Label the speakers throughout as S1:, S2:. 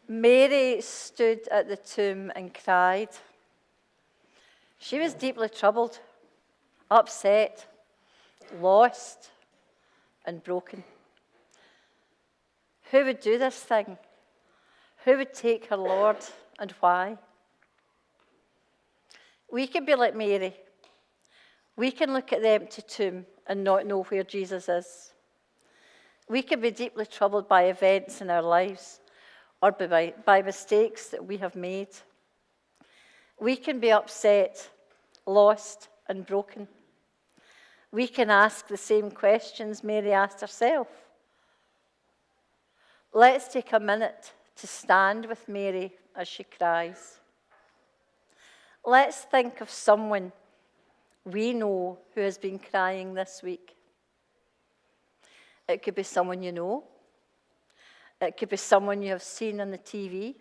S1: Mary stood at the tomb and cried. She was deeply troubled, upset, lost, and broken. Who would do this thing? Who would take her Lord, and why? We can be like Mary. We can look at the empty tomb and not know where Jesus is. We can be deeply troubled by events in our lives or by mistakes that we have made. We can be upset, lost, and broken. We can ask the same questions Mary asked herself. Let's take a minute to stand with Mary as she cries. Let's think of someone we know who has been crying this week. It could be someone you know. It could be someone you have seen on the TV.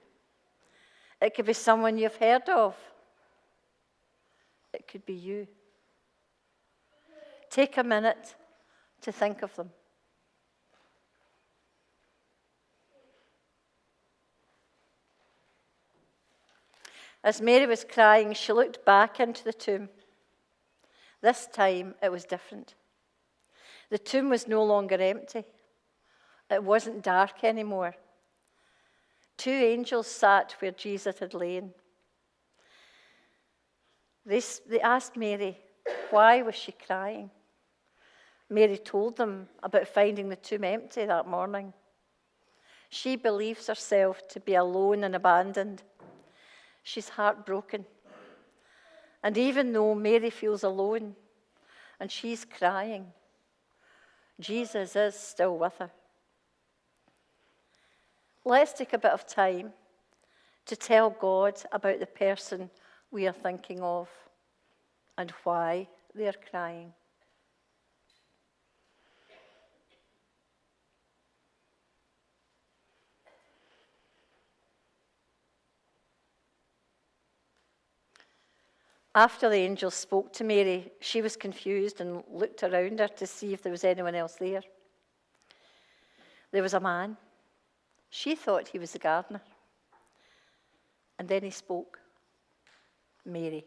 S1: It could be someone you've heard of. It could be you. Take a minute to think of them. As Mary was crying, she looked back into the tomb. This time it was different. The tomb was no longer empty. It wasn't dark anymore. 2 angels sat where Jesus had lain. They asked Mary, why was she crying? Mary told them about finding the tomb empty that morning. She believes herself to be alone and abandoned. She's heartbroken. And even though Mary feels alone and she's crying, Jesus is still with her. Let's take a bit of time to tell God about the person we are thinking of and why they are crying. After the angel spoke to Mary, she was confused and looked around her to see if there was anyone else there. There was a man. She thought he was the gardener. And then he spoke, Mary.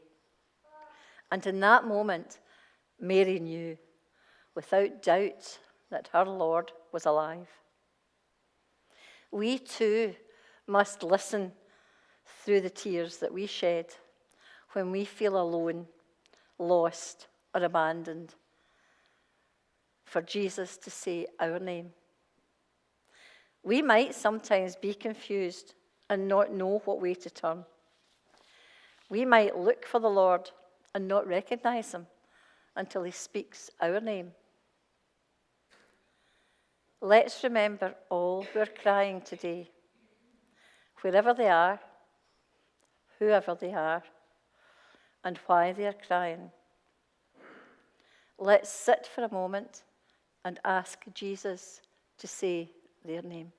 S1: And in that moment, Mary knew, without doubt, that her Lord was alive. We too must listen through the tears that we shed when we feel alone, lost, or abandoned, for Jesus to say our name. We might sometimes be confused and not know what way to turn. We might look for the Lord and not recognize him until he speaks our name. Let's remember all who are crying today, wherever they are, whoever they are, and why they are crying. Let's sit for a moment and ask Jesus to say their name.